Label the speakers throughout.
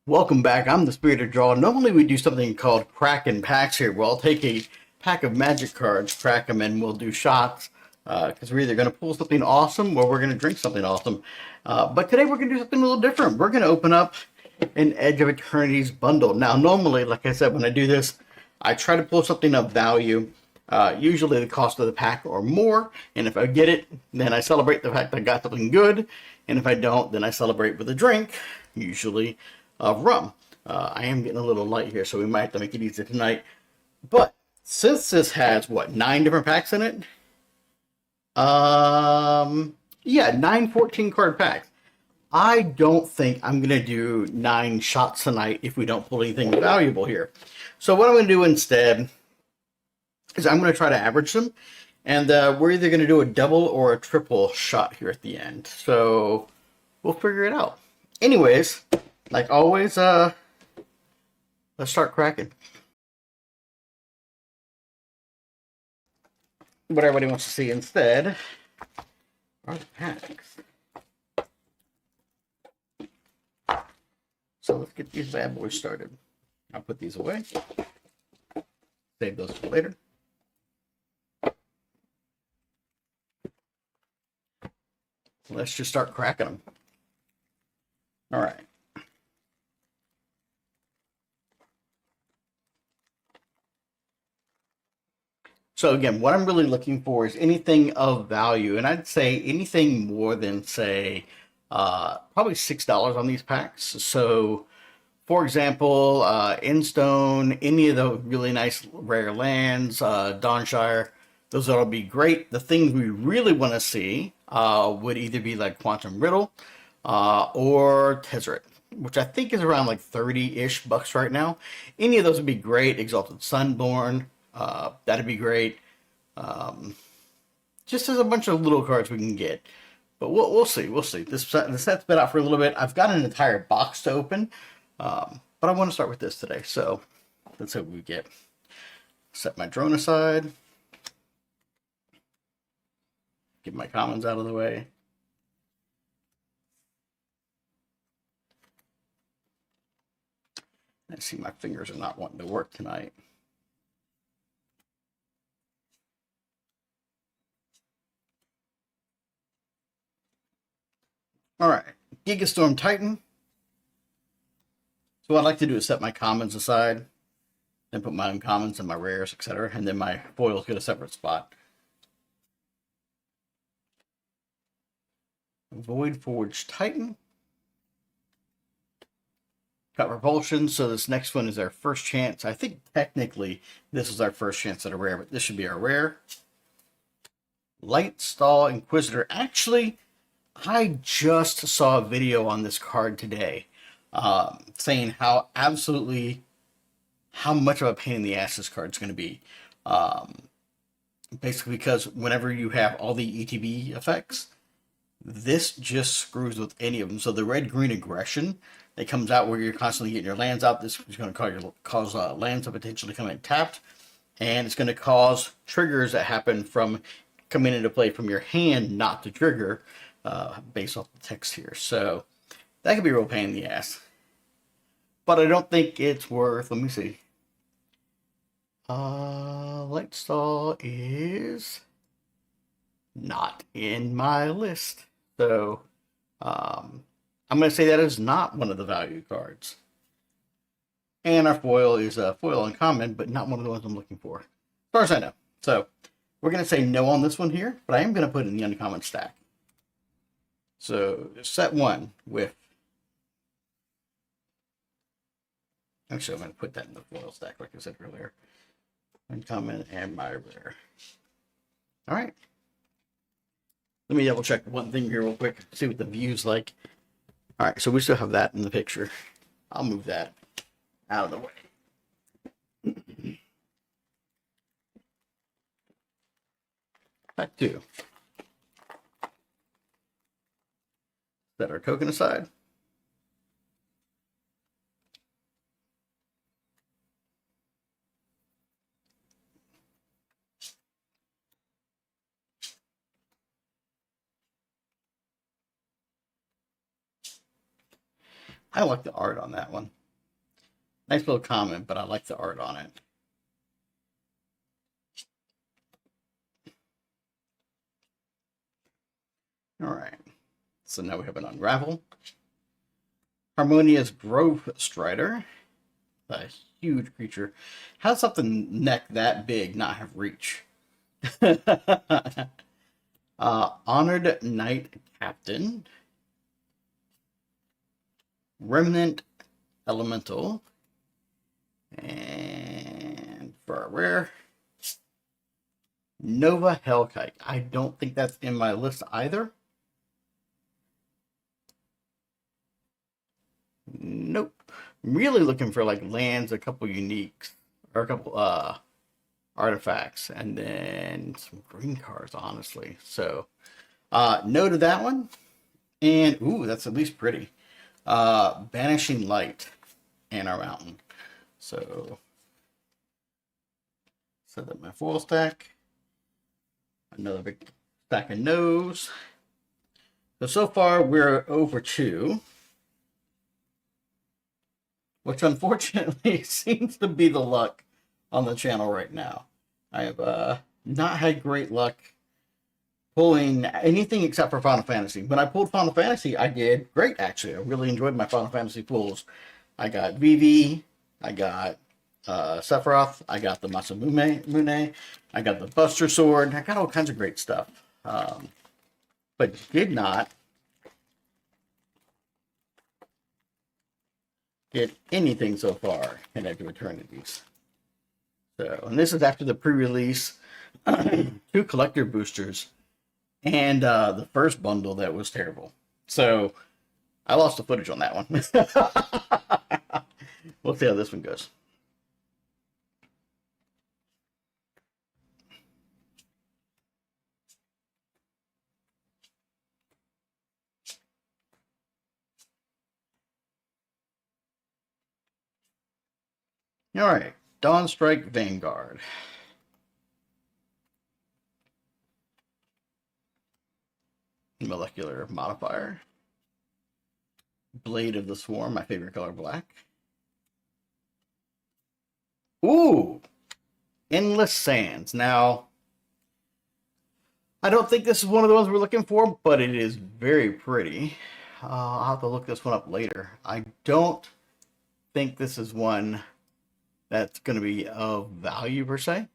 Speaker 1: Welcome back. I'm the Spirit of Draw. Normally we do something called Kraken packs here, where I'll take a pack of magic cards, crack them, and we'll do shots. Because we're either going to pull something awesome or we're going to drink something awesome. But today we're going to do something a little different. We're going to open up an Edge of Eternities bundle. Now, normally, like I said, when I do this, I try to pull something of value. Usually the cost of the pack or more. And if I get it, then I celebrate the fact that I got something good. And if I don't, then I celebrate with a drink, usually of rum. I am getting a little light here, so we might have to make it easy tonight. But since this has, what, 9 different packs in it? Yeah, 9 14 card packs. I don't think I'm going to do 9 shots tonight if we don't pull anything valuable here. So what I'm going to do instead is I'm going to try to average them. And we're either going to do a double or a triple shot here at the end. So we'll figure it out. Anyways, like always, let's start cracking. What everybody wants to see instead are the packs. So let's get these bad boys started. I'll put these away. Save those for later. Let's just start cracking them. All right. So again, what I'm really looking for is anything of value, and I'd say anything more than, say, probably $6 on these packs. So, for example, Instone, any of the really nice rare lands, Dawnshire, those ought to be great. The things we really want to see would either be like Quantum Riddle or Tezzeret, which I think is around like 30-ish bucks right now. Any of those would be great. Exalted Sunborn, that'd be great. Just as a bunch of little cards we can get. But we'll see. We'll see. The set's been out for a little bit. I've got an entire box to open. But I want to start with this today. So let's see what we get. Set my drone aside. Get my commons out of the way. I see my fingers are not wanting to work tonight. All right, Gigastorm Titan. So what I'd like to do is set my commons aside, then put my uncommons and my rares, etc., and then my foils get a separate spot. Void Forge Titan. Got Repulsion, so this next one is our first chance. I think technically this is our first chance at a rare, but this should be our rare. Lightstall Inquisitor. Actually, I just saw a video on this card today saying how much of a pain in the ass this card's going to be. Basically because whenever you have all the ETB effects, this just screws with any of them. So the red-green aggression that comes out where you're constantly getting your lands out, this is going to cause lands to potentially come in tapped. And it's going to cause triggers that happen from coming into play from your hand not to trigger based off the text here. So that could be a real pain in the ass. But I don't think it's worth, let me see. Lightstall is not in my list. So I'm going to say that is not one of the value cards. And our foil is a foil uncommon, but not one of the ones I'm looking for, as far as I know. So we're going to say no on this one here, but I am going to put it in the uncommon stack. So set 1 with... Actually, I'm going to put that in the foil stack, like I said earlier. Uncommon and my rare. All right. Let me double check one thing here real quick, see what the view's like. All right, so we still have that in the picture. I'll move that out of the way. Back to set our token aside. I like the art on that one. Nice little comment, but I like the art on it. All right. So now we have an Unravel. Harmonious Growth Strider. A huge creature. How does something neck that big not have reach? Honored Knight Captain. Remnant Elemental. And for a rare, Nova Hellkite. I don't think that's in my list either. Nope. I'm really looking for like lands, a couple uniques, or a couple artifacts, and then some green cards, honestly. So no to that one. And ooh, that's at least pretty. Banishing Light and our mountain. So set up my foil stack. Another big stack of no's. So far we're over 2. Which unfortunately seems to be the luck on the channel right now. I have not had great luck pulling anything except for Final Fantasy. When I pulled Final Fantasy, I did great, actually. I really enjoyed my Final Fantasy pulls. I got Vivi, I got Sephiroth, I got the Masamune, I got the Buster Sword, I got all kinds of great stuff. But did not get anything so far in Eternities. So, and this is after the pre-release 2 collector boosters and the first bundle that was terrible. So I lost the footage on that one. We'll see how this one goes. All right, Dawnstrike Vanguard. Molecular Modifier. Blade of the Swarm, my favorite color, black. Ooh! Endless Sands. Now, I don't think this is one of the ones we're looking for, but it is very pretty. I'll have to look this one up later. I don't think this is one that's going to be of value per se.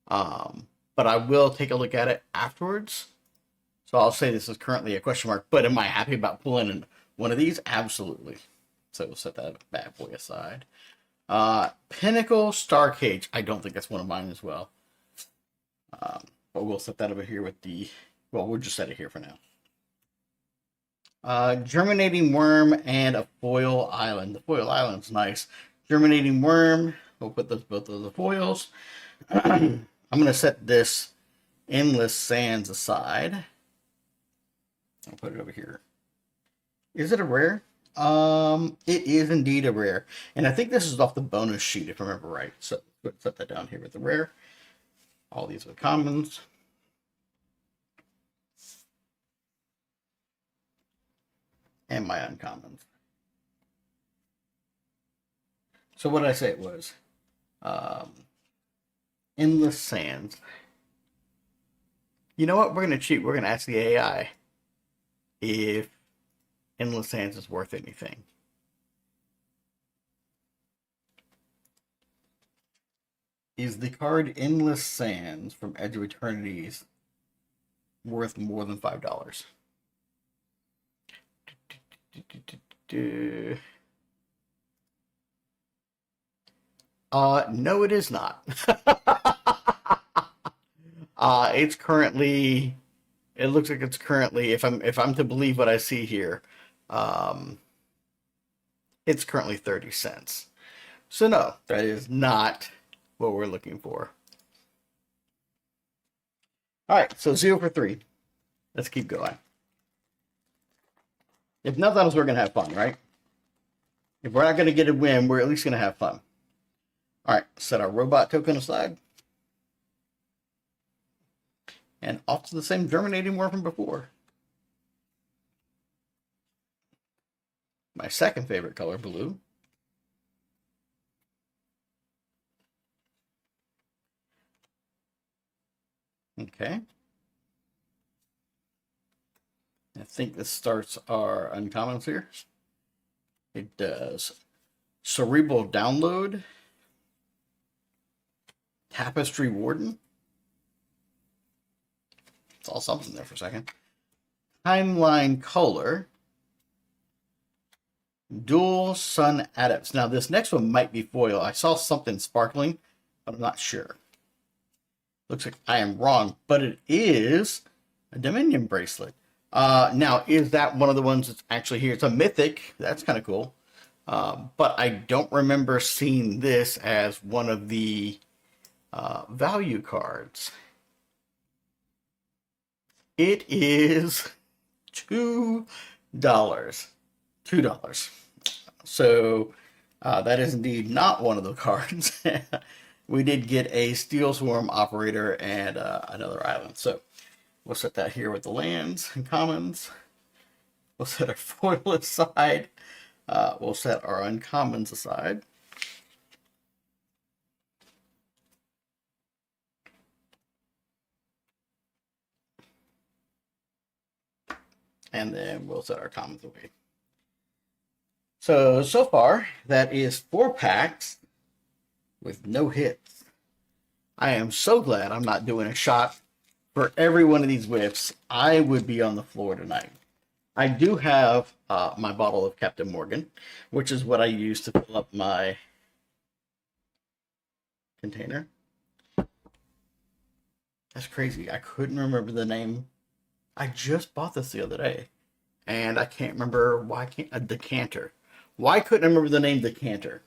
Speaker 1: But I will take a look at it afterwards. So I'll say this is currently a question mark, but am I happy about pulling one of these? Absolutely. So we'll set that bad boy aside. Pinnacle Starcage. I don't think that's one of mine as well. But we'll set that over here with the, well, we'll just set it here for now. Germinating Worm and a Foil Island. The Foil Island's nice. Germinating Worm. We'll put those, both of the foils. I'm going to set this Endless Sands aside. I'll put it over here. Is it a rare? It is indeed a rare. And I think this is off the bonus sheet, if I remember right. So let's set that down here with the rare. All these are the commons. And my uncommons. So what did I say it was? Endless Sands. You know what? We're going to cheat. We're going to ask the AI if Endless Sands is worth anything. Is the card Endless Sands from Edge of Eternities worth more than $5? No, it is not. It's currently, it looks like it's currently, if I'm to believe what I see here, it's currently 30 cents. So no, that is not what we're looking for. All right, so 0 for 3. Let's keep going. If nothing else, we're going to have fun, right? If we're not going to get a win, we're at least going to have fun. All right, set our robot token aside. And off to the same Germinating Worm from before. My second favorite color, blue. Okay. I think this starts our uncommons here. It does. Cerebral Download. Tapestry Warden. Saw something there for a second. Timeline Color. Dual Sun Adepts. Now, this next one might be foil. I saw something sparkling, but I'm not sure. Looks like I am wrong, but it is a Dominion bracelet. Now, is that one of the ones that's actually here? It's a mythic. That's kind of cool. But I don't remember seeing this as one of the value cards. It is $2. $2. So that is indeed not one of the cards. We did get a Steel Swarm Operator and another island. So we'll set that here with the lands and commons. We'll set our foil aside. We'll set our uncommons aside. And then we'll set our commons away. So far, that is 4 packs with no hits. I am so glad I'm not doing a shot for every one of these whiffs. I would be on the floor tonight. I do have my bottle of Captain Morgan, which is what I use to fill up my container. That's crazy. I couldn't remember the name. I just bought this the other day, and I can't remember why. A decanter. Why couldn't I remember the name decanter?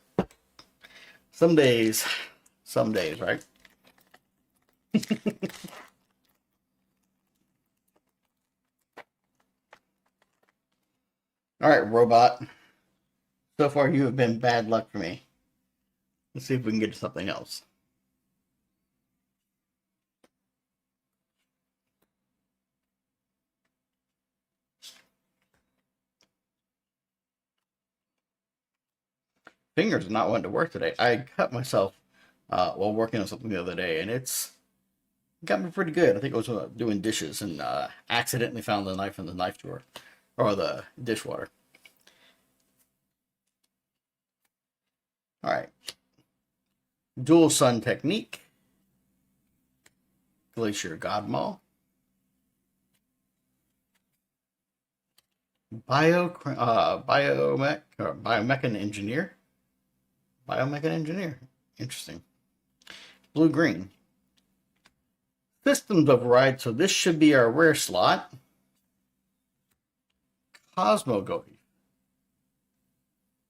Speaker 1: Some days, right? All right, robot. So far, you have been bad luck for me. Let's see if we can get to something else. Fingers are not wanting to work today. I cut myself while working on something the other day, and it's got me pretty good. I think I was doing dishes and accidentally found the knife in the knife drawer or the dishwater. All right. Dual Sun Technique. Glacier Godmaw. Biomechan Engineer. Biomechan Engineer. Interesting. Blue Green. Systems Override. So this should be our rare slot. Cosmogoyf.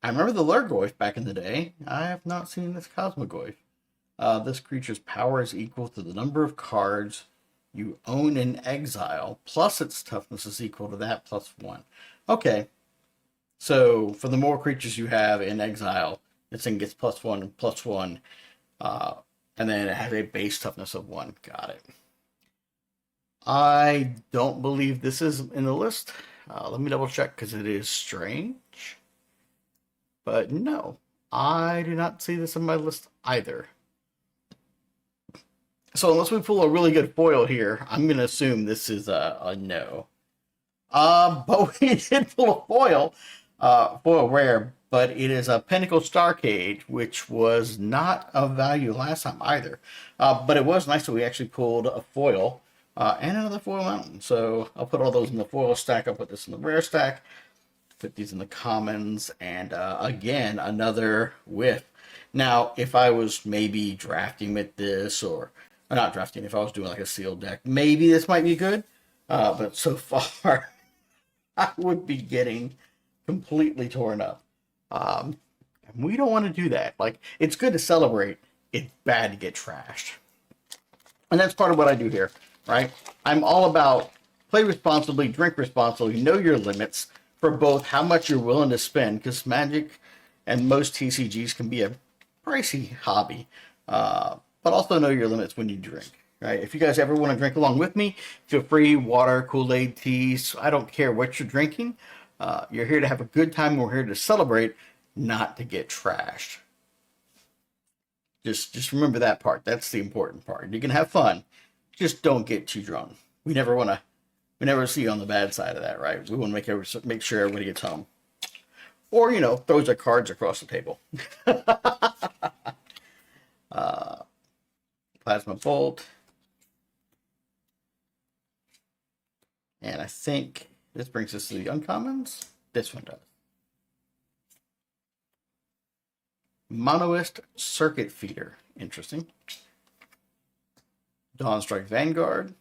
Speaker 1: I remember the Lurgoyf back in the day. I have not seen this Cosmogoyf. This creature's power is equal to the number of cards you own in exile, plus its toughness is equal to that plus 1. Okay. So for the more creatures you have in exile, this thing gets +1 and +1. And then it has a base toughness of 1. Got it. I don't believe this is in the list. Let me double check because it is strange. But no, I do not see this in my list either. So unless we pull a really good foil here, I'm going to assume this is a no. But we did pull a foil, foil rare, but it is a Pinnacle Starcade, which was not of value last time either. But it was nice that we actually pulled a foil and another foil mountain. So I'll put all those in the foil stack. I'll put this in the rare stack. Put these in the commons, and again, another whiff. Now, if I was maybe drafting with this, or not drafting, if I was doing like a sealed deck, maybe this might be good. But so far, I would be getting completely torn up. And we don't want to do that. Like, it's good to celebrate. It's bad to get trashed. And that's part of what I do here, right? I'm all about play responsibly, drink responsibly, know your limits for both how much you're willing to spend, because Magic and most TCGs can be a pricey hobby, but also know your limits when you drink, right? If you guys ever want to drink along with me, feel free, water, Kool-Aid, teas, I don't care what you're drinking. You're here to have a good time. We're here to celebrate, not to get trashed. Just remember that part. That's the important part. You can have fun. just don't get too drunk. We never see you on the bad side of that, right? We want to make sure everybody gets home. Or, throws their cards across the table. Plasma Bolt. And I think this brings us to the uncommons. This one does. Monoist Circuit Feeder. Interesting. Dawnstrike Vanguard.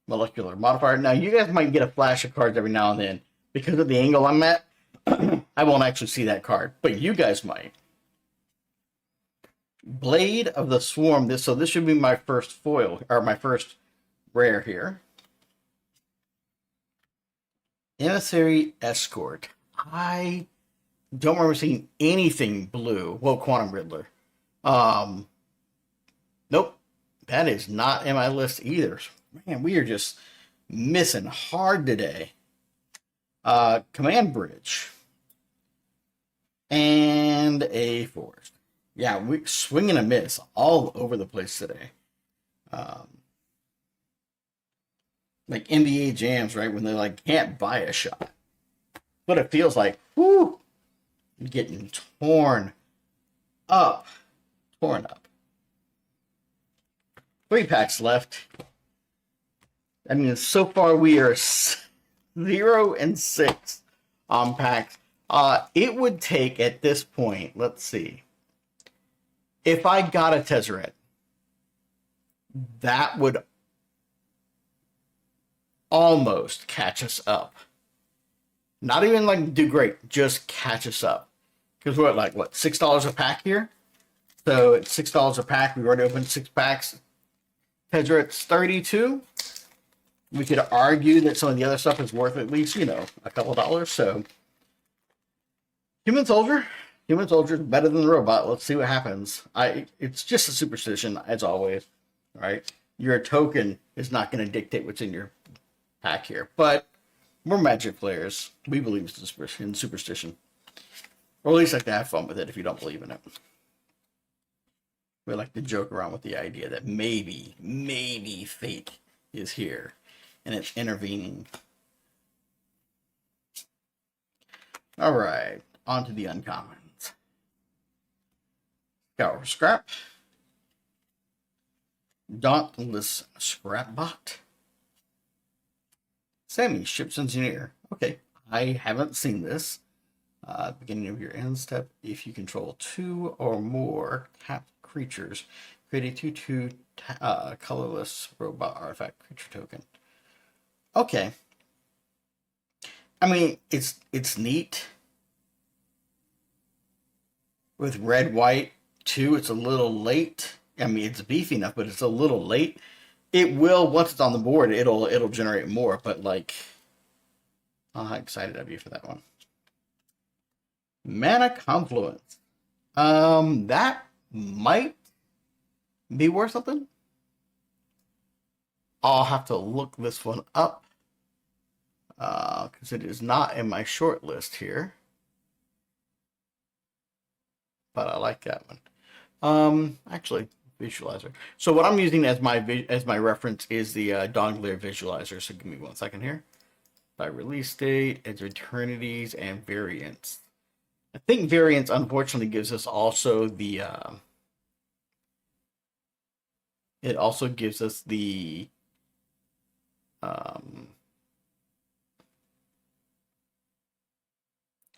Speaker 1: Molecular Modifier. Now, you guys might get a flash of cards every now and then. Because of the angle I'm at, I won't actually see that card. But you guys might. Blade of the Swarm. So this should be my first foil, or my first rare here. Emissary Escort. I don't remember seeing anything blue. Well, Quantum Riddler. Nope. That is not in my list either. Man, we are just missing hard today. Command Bridge. And a Forest. Yeah, we swing and a miss all over the place today. Like NBA jams, right? When they like can't buy a shot. But it feels like, whoo, getting torn up. Torn up. 3 packs left. I mean, so far we are 0 and 6 on packs. It would take at this point, let's see. If I got a Tezzeret, that would almost catch us up. Not even like do great, just catch us up. Because we're at like, what, $6 a pack here? So it's $6 a pack. We've already opened 6 packs. Tezzeret's 32. We could argue that some of the other stuff is worth at least, a couple dollars. So Human Soldier. Human Soldier is better than the robot. Let's see what happens. It's just a superstition, as always, right? Your token is not going to dictate what's in your pack here. But we're Magic players. We believe in superstition. Or at least like to have fun with it if you don't believe in it. We like to joke around with the idea that maybe fate is here. And it's intervening. All right. On to the uncommons. Scour Scrap. Dauntless Scrapbot. Sammy, Ship's Engineer. Okay, I haven't seen this. Beginning of your end step, if you control 2 or more tapped creatures, create a 2/2 colorless robot artifact creature token. Okay. I mean, it's neat. With red, white, 2, it's a little late. I mean, it's beefy enough, but it's a little late. It will, once it's on the board, it'll generate more, but like, how excited I'd be for that one. Mana Confluence. That might be worth something. I'll have to look this one up, because it is not in my short list here. But I like that one. Actually, visualizer. So what I'm using as my reference is the Dawnglare visualizer. So give me 1 second here. By release date, its Eternities, and variants. I think variants unfortunately gives us also the it also gives us the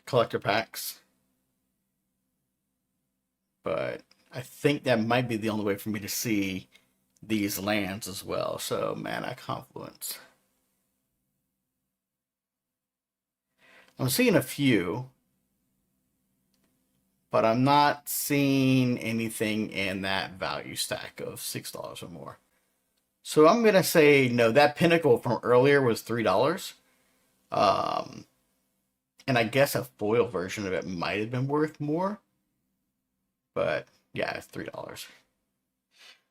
Speaker 1: collector packs. But I think that might be the only way for me to see these lands as well. So, Mana Confluence. I'm seeing a few, but I'm not seeing anything in that value stack of $6 or more. So I'm going to say no. That Pinnacle from earlier was $3. And I guess a foil version of it might have been worth more. But yeah, it's $3.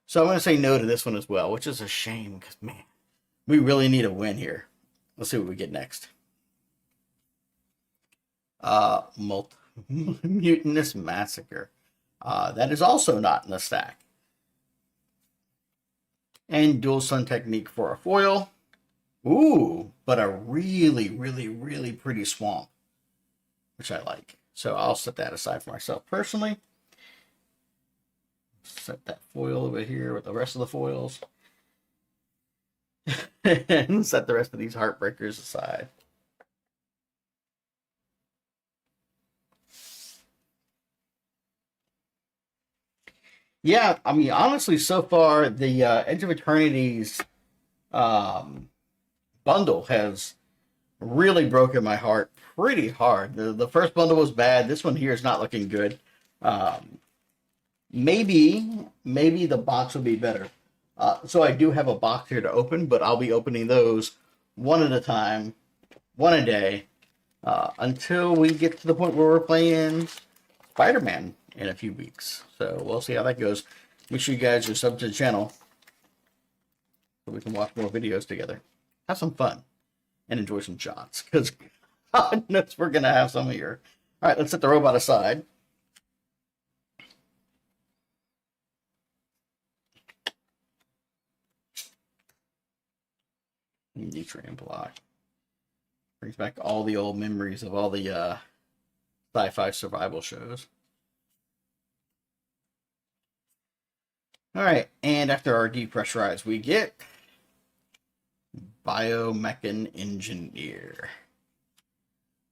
Speaker 1: So I'm going to say no to this one as well, which is a shame because, man, we really need a win here. Let's see what we get next. Mutinous Massacre. That is also not in the stack. And Dual Sun Technique for a foil. Ooh, but a really, really, really pretty swamp, which I like. So I'll set that aside for myself personally. Set that foil over here with the rest of the foils. And set the rest of these Heartbreakers aside. Yeah, I mean, honestly, so far, the Edge of Eternities um, bundle has really broken my heart pretty hard. The first bundle was bad. This one here is not looking good. Um, maybe the box will be better. So I do have a box here to open, but I'll be opening those one at a time, one a day, until we get to the point where we're playing Spider-Man in a few weeks. So we'll see how that goes. Make sure you guys are subbed to the channel so we can watch more videos together. Have some fun and enjoy some shots, because God knows we're going to have some here. All right, let's set the robot aside. Nutrient block. Brings back all the old memories of all the sci-fi survival shows. All right, and after our depressurize, we get Biomechan Engineer.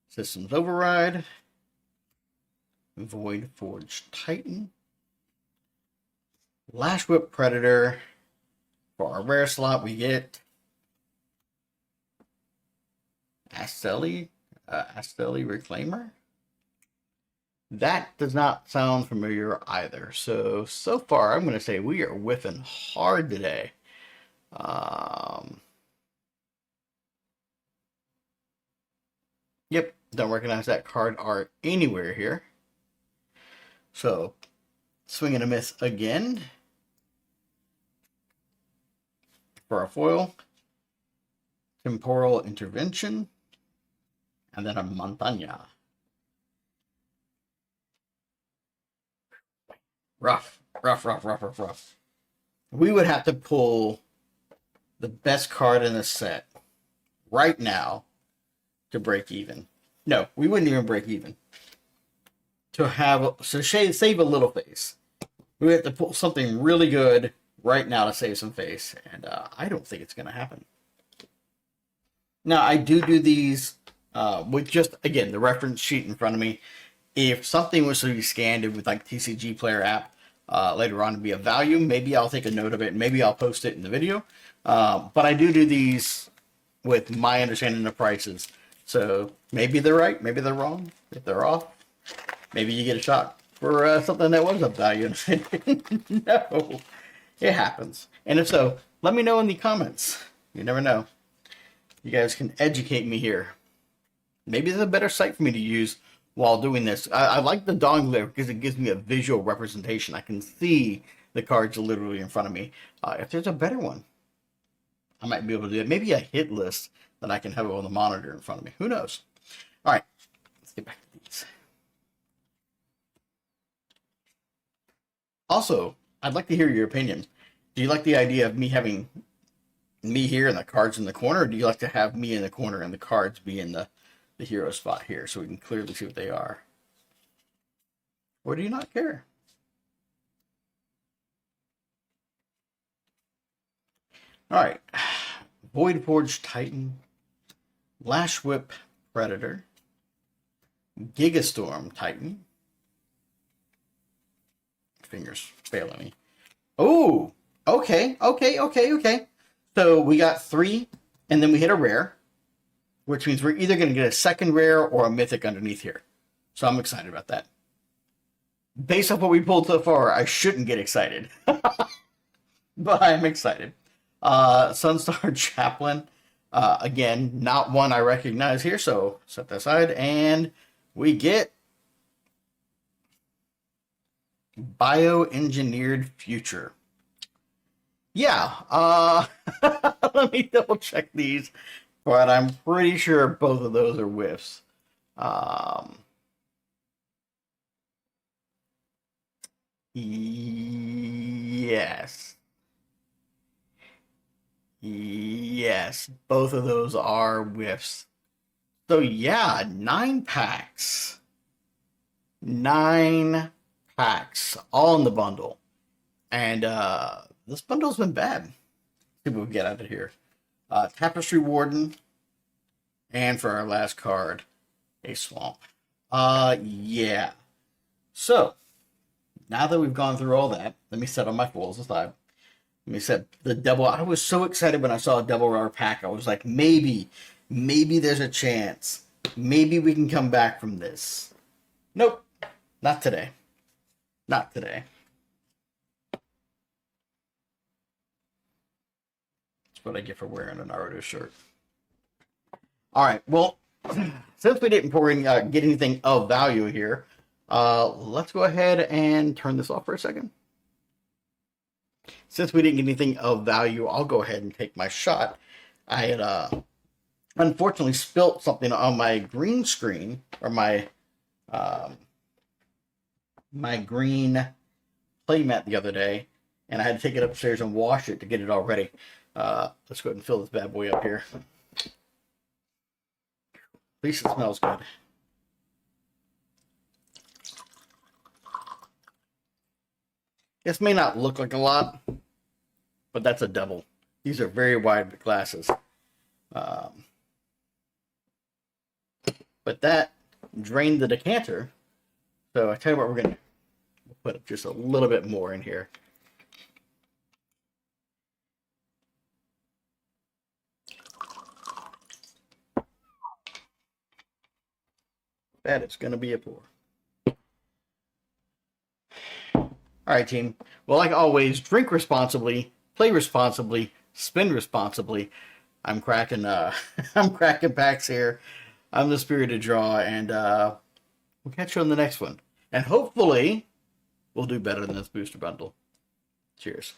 Speaker 1: Systems Override. Void Forge Titan. Lash Whip Predator. For our rare slot, we get Asteli Reclaimer. That does not sound familiar either. So far, I'm going to say we are whiffing hard today. Yep, don't recognize that card art anywhere here. So, Swing and a Miss again. For our foil, Temporal Intervention, and then a Montaña. Rough. We would have to pull the best card in the set right now to break even. No, we wouldn't even break even. Save a little face. We have to pull something really good right now to save some face, and I don't think it's going to happen. Now, I do these with just, again, the reference sheet in front of me. If something was to be scanned with like TCG Player app later on to be of value, maybe I'll take a note of it, and maybe I'll post it in the video. But I do these with my understanding of prices. So maybe they're right, maybe they're wrong. If they're off, maybe you get a shot for something that was of value. No, it happens. And if so, let me know in the comments. You never know. You guys can educate me here. Maybe there's a better site for me to use while doing this. I like the Dawn Glare because it gives me a visual representation. I can see the cards literally in front of me. If there's a better one, I might be able to do it. Maybe a hit list that I can have on the monitor in front of me. Who knows? All right, let's get back to these. Also, I'd like to hear your opinion. Do you like the idea of me having me here and the cards in the corner, or do you like to have me in the corner and the cards be in the hero spot here so we can clearly see what they are? Or do you not care? All right. Void Forge Titan, Lash Whip Predator, Gigastorm Titan. Fingers failing me. Oh, okay. So we got 3, and then we hit a rare, which means we're either going to get a second rare or a mythic underneath here. So I'm excited about that. Based off what we pulled so far, I shouldn't get excited. But I'm excited. Sunstar Chaplain. Again, not one I recognize here, so set that aside. And we get Bioengineered Future. Yeah, let me double check these, but I'm pretty sure both of those are whiffs. Yes. Yes, both of those are whiffs. So yeah, 9 packs. 9 packs, all in the bundle. And this bundle's been bad. Let's see what we get out of here. Tapestry Warden, and for our last card, a Swamp. Yeah. So, now that we've gone through all that, let me set on my fools aside. Let me set the double. I was so excited when I saw a double rare pack. I was like, maybe there's a chance. Maybe we can come back from this. Nope. Not today. Not today. That's what I get for wearing a Naruto shirt. All right. Well, since we didn't get anything of value here, let's go ahead and turn this off for a second. Since we didn't get anything of value, I'll go ahead and take my shot. I had unfortunately spilt something on my green screen, or my my green playmat the other day, and I had to take it upstairs and wash it to get it all ready. Let's go ahead and fill this bad boy up here. At least it smells good. This may not look like a lot, but that's a double. These are very wide glasses. But that drained the decanter. So I tell you what, we're going to put just a little bit more in here. That is going to be a pour. All right, team. Well, like always, drink responsibly, play responsibly, spin responsibly. I'm cracking I'm cracking packs here. I'm the Spirited Draw, and we'll catch you on the next one. And hopefully, we'll do better than this booster bundle. Cheers.